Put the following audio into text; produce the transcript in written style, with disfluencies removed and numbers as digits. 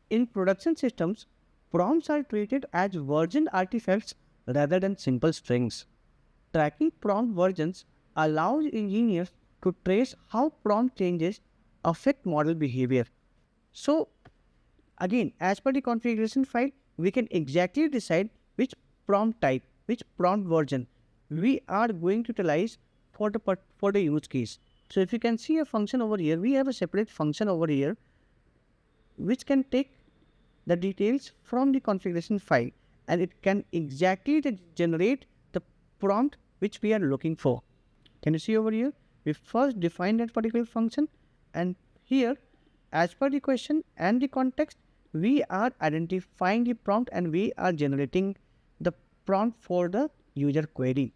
In production systems, prompts are treated as version artifacts rather than simple strings. Tracking prompt versions allows engineers to trace how prompt changes affect model behavior. So, again, as per the configuration file, we can exactly decide which prompt type, which prompt version we are going to utilize for the use case. So, if you can see a function over here, we have a separate function over here which can take the details from the configuration file, and it can exactly generate the prompt which we are looking for. Can you see over here? We first define that particular function, and here, as per the question and the context, we are identifying the prompt and we are generating the prompt for the user query.